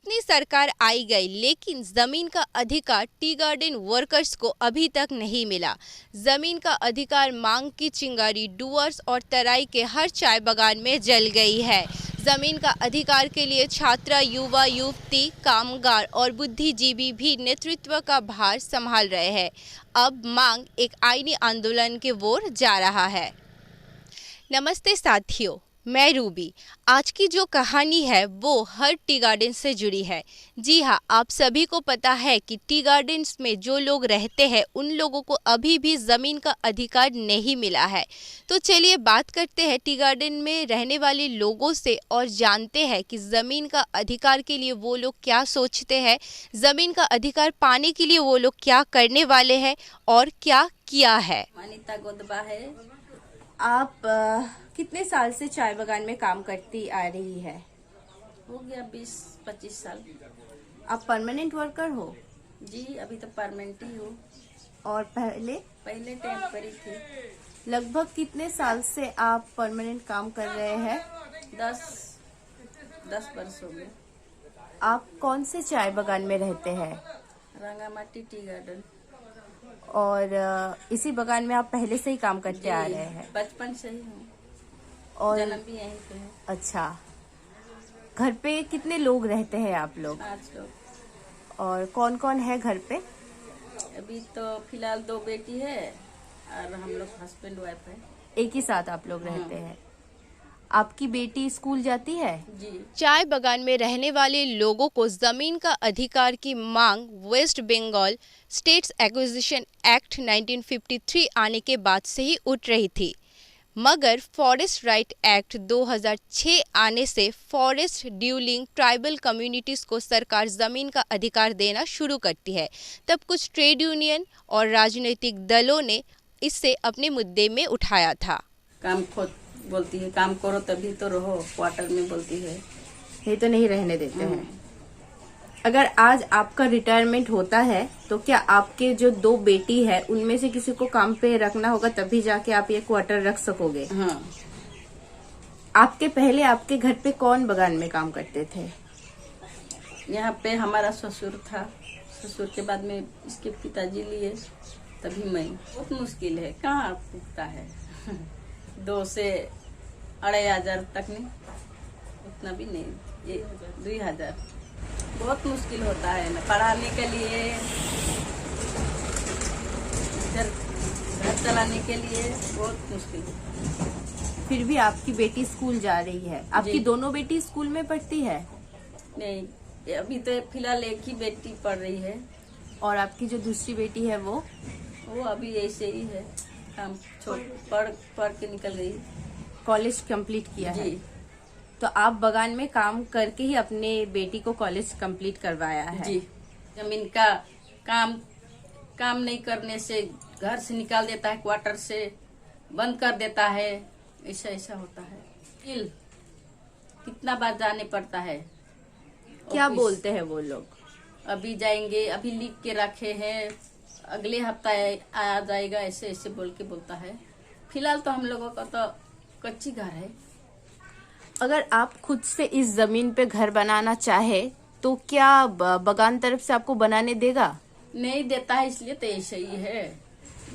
कितनी सरकार आई गई, लेकिन जमीन का अधिकार टी गार्डन वर्कर्स को अभी तक नहीं मिला। जमीन का अधिकार मांग की चिंगारी डुअर्स और तराई के हर चाय बागान में जल गई है। जमीन का अधिकार के लिए छात्र, युवा, युवती, कामगार और बुद्धिजीवी भी नेतृत्व का भार संभाल रहे हैं। अब मांग एक आईनी आंदोलन की ओर जा रहा है। नमस्ते साथियों, मैं रूबी। आज की जो कहानी है वो हर टी गार्डन से जुड़ी है। जी हाँ, आप सभी को पता है कि टी गार्डन्स में जो लोग रहते हैं उन लोगों को अभी भी ज़मीन का अधिकार नहीं मिला है। तो चलिए बात करते हैं टी गार्डन में रहने वाले लोगों से और जानते हैं कि ज़मीन का अधिकार के लिए वो लोग क्या सोचते हैं, ज़मीन का अधिकार पाने के लिए वो लोग क्या करने वाले हैं और क्या किया है। अनीता गोदबा है। आप कितने साल से चाय बागान में काम करती आ रही है? हो गया 20-25 साल। आप परमानेंट वर्कर हो? जी, अभी तो परमानेंट ही हूँ। और पहले टेम्पररी थी। लगभग कितने साल से आप परमानेंट काम कर रहे हैं? 10 वर्ष हो गए। आप कौन से चाय बागान में रहते हैं? Rangamati tea garden. और इसी बागान में आप पहले से ही काम करते आ रहे हैं? बचपन से ही हूँ और जन्म भी यहीं पे है। अच्छा, घर पे कितने लोग रहते हैं आप लोग? 5 लोग। और कौन कौन है घर पे? अभी तो फिलहाल 2 बेटी है और हम लोग हस्बैंड वाइफ है। एक ही साथ आप लोग रहते हैं? आपकी बेटी स्कूल जाती है? जी। चाय बागान में रहने वाले लोगों को जमीन का अधिकार की मांग West Bengal states acquisition act 1953 आने के बाद से ही उठ रही थी, मगर फॉरेस्ट राइट एक्ट 2006 आने से फॉरेस्ट ड्यूलिंग ट्राइबल कम्युनिटीज को सरकार जमीन का अधिकार देना शुरू करती है। तब कुछ ट्रेड यूनियन और राजनीतिक दलों ने इससे अपने मुद्दे में उठाया था। काम खुद बोलती है, काम करो तभी तो रहो, क्वार्टर में बोलती है, ये तो नहीं रहने देते हैं। अगर आज आपका रिटायरमेंट होता है तो क्या आपके जो 2 बेटी है उनमें से किसी को काम पे रखना होगा, तभी जाके आप ये क्वार्टर रख सकोगे? हाँ। आपके पहले आपके घर पे कौन बागान में काम करते थे? यहाँ पे हमारा ससुर था। ससुर के बाद में इसके पिताजी लिए, तभी मैं। बहुत मुश्किल है, कहाँ पुगता है 2 से 2,500 तक नहीं, उतना भी नहीं, ये 2,000। बहुत मुश्किल होता है ना पढ़ाने के लिए, इधर घर चलाने के लिए बहुत मुश्किल। फिर भी आपकी बेटी स्कूल जा रही है। आपकी दोनों बेटी स्कूल में पढ़ती है? नहीं, अभी तो फिलहाल एक ही बेटी पढ़ रही है। और आपकी जो दूसरी बेटी है वो अभी ऐसे ही है, काम छोड़ पढ़ के निकल गई। कॉलेज कंप्लीट किया है? तो आप बागान में काम करके ही अपने बेटी को कॉलेज कंप्लीट करवाया है? जी। जमीन का काम नहीं करने से घर से निकाल देता है, क्वार्टर से बंद कर देता है, ऐसा होता है। कितना बार जाने पड़ता है। क्या बोलते हैं वो लोग? अभी जाएंगे, अभी लिख के रखे हैं, अगले हफ्ता आ जाएगा, ऐसे बोल के बोलता है। फिलहाल तो हम लोगों का तो कच्ची घर है। अगर आप खुद से इस जमीन पे घर बनाना चाहे तो क्या बागान तरफ से आपको बनाने देगा? नहीं देता है, इसलिए तो ऐसे ही है।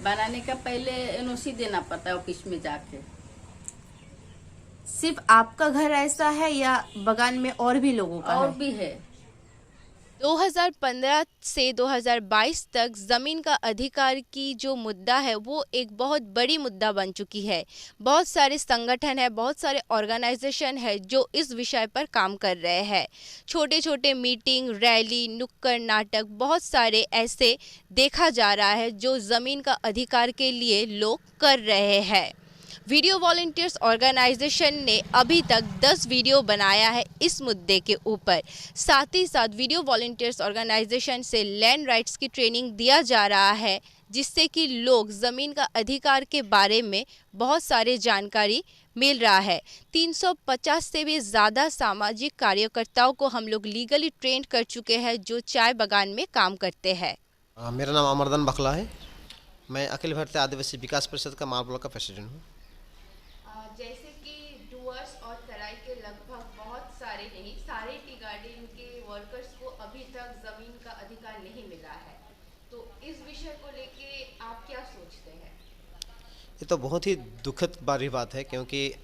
बनाने का पहले एनओसी देना पड़ता है ऑफिस में जाके। सिर्फ आपका घर ऐसा है या बागान में और भी लोगों का और है? भी है। 2015 से 2022 तक ज़मीन का अधिकार की जो मुद्दा है वो एक बहुत बड़ी मुद्दा बन चुकी है। बहुत सारे संगठन है, बहुत सारे ऑर्गेनाइजेशन है जो इस विषय पर काम कर रहे हैं। छोटे छोटे मीटिंग, रैली, नुक्कड़ नाटक, बहुत सारे ऐसे देखा जा रहा है जो ज़मीन का अधिकार के लिए लोग कर रहे हैं। वीडियो वॉलंटियर्स ऑर्गेनाइजेशन ने अभी तक 10 वीडियो बनाया है इस मुद्दे के ऊपर। साथ ही साथ वीडियो वॉलंटियर्स ऑर्गेनाइजेशन से लैंड राइट्स की ट्रेनिंग दिया जा रहा है, जिससे कि लोग ज़मीन का अधिकार के बारे में बहुत सारे जानकारी मिल रहा है। 350 से भी ज़्यादा सामाजिक कार्यकर्ताओं को हम लोग लीगली ट्रेंड कर चुके हैं जो चाय बागान में काम करते हैं। मेरा नाम अमरदन बखला है। मैं अखिल भारतीय आदिवासी विकास परिषद का मालपुरा का प्रेसिडेंट हूँ। जैसे कि डुअर्स और तराई के लगभग बहुत सारे नहीं, सारे टी गार्डन के वर्कर्स ये तो बहुत ही दुखद बारी बात है, क्योंकि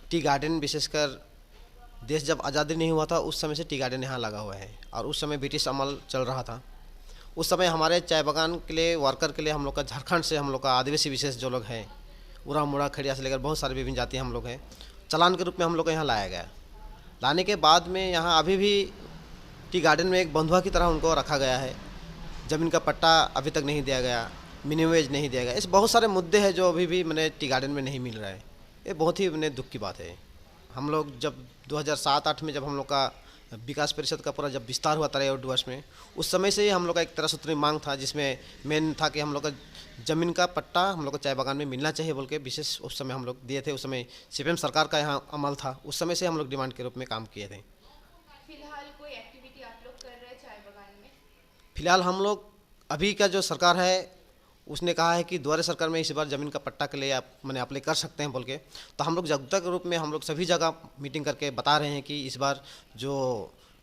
टी गार्डन विशेषकर देश जब आज़ादी नहीं हुआ था उस समय से टी गार्डन यहाँ लगा हुआ है, और उस समय ब्रिटिश अमल चल रहा था। उस समय हमारे चाय बागान के लिए, वर्कर के लिए हम लोग का झारखंड से हम लोग का आदिवासी विशेष जो लोग हैं, उरा मुड़ा खड़िया से लेकर बहुत सारे विभिन्न जाति हम लोग हैं, चालान के रूप में हम लोग को यहाँ लाया गया। लाने के बाद में यहाँ अभी भी टी गार्डन में एक बंधुआ की तरह उनको रखा गया है। ज़मीन का पट्टा अभी तक नहीं दिया गया, मिनिमम वेज नहीं दिया गया। ऐसे बहुत सारे मुद्दे हैं जो अभी भी मैंने टी गार्डन में नहीं मिल रहा है। ये बहुत ही मैंने दुख की बात है। हम लोग जब 2007-8 में जब हम लोग का विकास परिषद का पूरा जब विस्तार हुआ तराई और डुवर्स में, उस समय से ही हम लोग का एक तरह सूत्री मांग था, जिसमें मेन था कि हम लोग का ज़मीन का पट्टा हम लोग को चाय बागान में मिलना चाहिए बोल के विशेष उस समय हम लोग दिए थे। उस समय सीपीएम सरकार का यहाँ अमल था, उस समय से हम लोग डिमांड के रूप में काम किए थे। फिलहाल कोई एक्टिविटी आप लोग कर रहे हैं चाय बागान में? फिलहाल हम लोग अभी का जो सरकार है उसने कहा है कि द्वारे सरकार में इस बार ज़मीन का पट्टा के लिए आप मैंने अप्लाई कर सकते हैं बोल के। तो हम लोग जागरूकता के रूप में हम लोग सभी जगह मीटिंग करके बता रहे हैं कि इस बार जो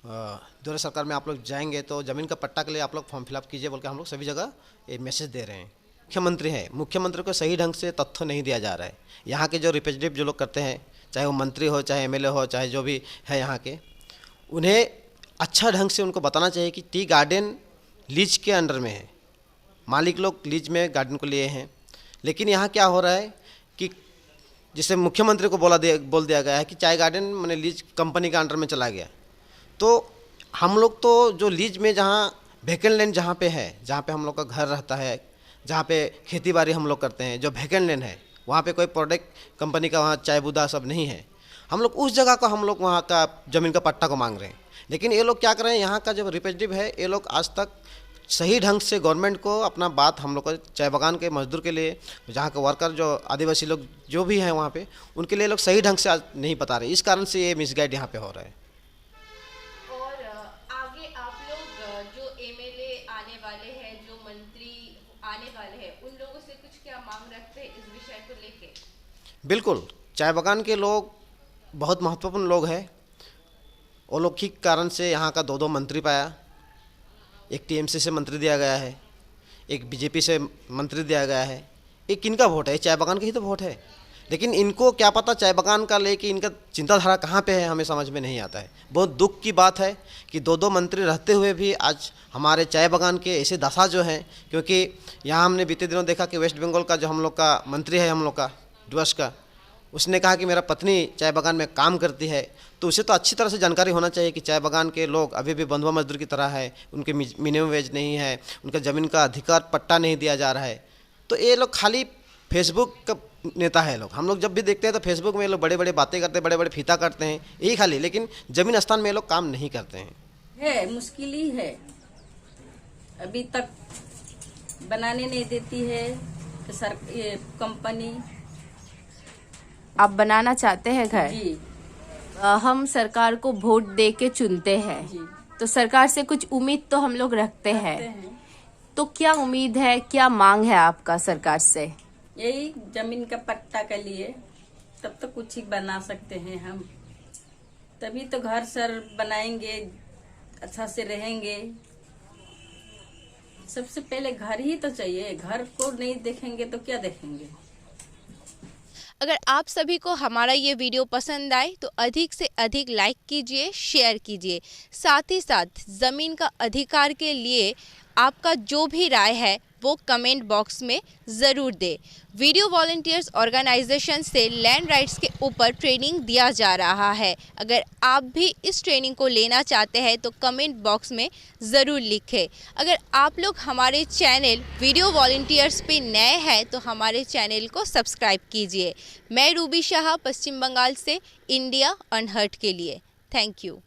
द्वारे सरकार में आप लोग जाएंगे तो ज़मीन का पट्टा के लिए आप लोग फॉर्म फिलअप कीजिए बोल के हम लोग सभी जगह ये मैसेज दे रहे हैं। मुख्यमंत्री है, मुख्यमंत्री को सही ढंग से तथ्य नहीं दिया जा रहा है। यहाँ के जो रिप्रेजेंटेटिव जो लोग करते हैं, चाहे वो मंत्री हो, चाहे एमएलए हो, चाहे जो भी है यहाँ के, उन्हें अच्छा ढंग से उनको बताना चाहिए कि टी गार्डन लीज के अंडर में है। मालिक लोग लीज में गार्डन को लिए हैं, लेकिन यहाँ क्या हो रहा है कि जिसे मुख्यमंत्री को बोल दिया गया है कि चाय गार्डन मैंने लीज कंपनी के अंडर में चला गया। तो हम लोग तो जो लीज में जहाँ वैकेंट लैंड जहाँ पे है, जहाँ पे हम लोग का घर रहता है, जहाँ पे खेती बाड़ी हम लोग करते हैं, जो वैकेंट लैंड है वहाँ पे कोई प्रोडक्ट कंपनी का वहाँ चाय बुदा सब नहीं है। हम लोग उस जगह का हम लोग वहाँ का ज़मीन का पट्टा को मांग रहे हैं। लेकिन ये लोग क्या कर रहे हैं, यहाँ का जो रिप्रेजेंटेटिव है, ये लोग आज तक सही ढंग से गवर्नमेंट को अपना बात हम लोग को चाय बागान के मजदूर के लिए, जहाँ के वर्कर जो आदिवासी लोग जो भी हैं वहाँ पे, उनके लिए लोग सही ढंग से आज नहीं बता रहे। इस कारण से ये मिसगाइड यहाँ पे हो रहा है। और आगे आप लोग जो एमएलए आने वाले हैं, जो मंत्री आने वाले हैं, उन लोगों से कुछ क्या मांग रखते हैं इस विषय को लेके? बिल्कुल, चाय बागान के लोग बहुत महत्वपूर्ण लोग हैं। अलौकिक कारण से यहाँ का 2 मंत्री पाया। एक टीएमसी से मंत्री दिया गया है, एक बीजेपी से मंत्री दिया गया है। एक किनका वोट है? चाय बागान का ही तो वोट है। लेकिन इनको क्या पता चाय बागान का लेके इनका चिंताधारा कहाँ पे है, हमें समझ में नहीं आता है। बहुत दुख की बात है कि 2 मंत्री रहते हुए भी आज हमारे चाय बागान के ऐसे दशा जो हैं, क्योंकि यहाँ हमने बीते दिनों देखा कि वेस्ट बंगाल का जो हम लोग का मंत्री है, हम लोग का डुवर्स का, उसने कहा कि मेरा पत्नी चाय बागान में काम करती है। तो उसे तो अच्छी तरह से जानकारी होना चाहिए कि चाय बागान के लोग अभी भी बंधुआ मजदूर की तरह है, उनके मिनिमम वेज नहीं है, उनका ज़मीन का अधिकार पट्टा नहीं दिया जा रहा है। तो ये लोग खाली फेसबुक का नेता है लोग। हम लोग जब भी देखते हैं तो फेसबुक में ये लोग बड़े बड़े बातें करते हैं, बड़े बड़े फीता करते हैं, यही खाली, लेकिन ज़मीन स्थान में ये लोग काम नहीं करते हैं। मुश्किल ही है, अभी तक बनाने नहीं देती है तो सर ये कंपनी। आप बनाना चाहते हैं घर? जी हम सरकार को वोट दे के चुनते हैं, जी तो सरकार से कुछ उम्मीद तो हम लोग रखते हैं। तो क्या उम्मीद है, क्या मांग है आपका सरकार से? यही जमीन का पट्टा के लिए, तब तो कुछ ही बना सकते हैं हम, तभी तो घर सर बनाएंगे, अच्छा से रहेंगे। सबसे पहले घर ही तो चाहिए, घर को नहीं देखेंगे तो क्या देखेंगे। अगर आप सभी को हमारा ये वीडियो पसंद आए तो अधिक से अधिक लाइक कीजिए, शेयर कीजिए। साथ ही साथ ज़मीन का अधिकार के लिए आपका जो भी राय है वो कमेंट बॉक्स में ज़रूर दें। वीडियो वॉलंटियर्स ऑर्गेनाइजेशन से लैंड राइट्स के ऊपर ट्रेनिंग दिया जा रहा है। अगर आप भी इस ट्रेनिंग को लेना चाहते हैं तो कमेंट बॉक्स में ज़रूर लिखें। अगर आप लोग हमारे चैनल वीडियो वॉलंटियर्स पे नए हैं तो हमारे चैनल को सब्सक्राइब कीजिए। मैं रूबी शाह, पश्चिम बंगाल से, इंडिया अनहर्ट के लिए। Thank you.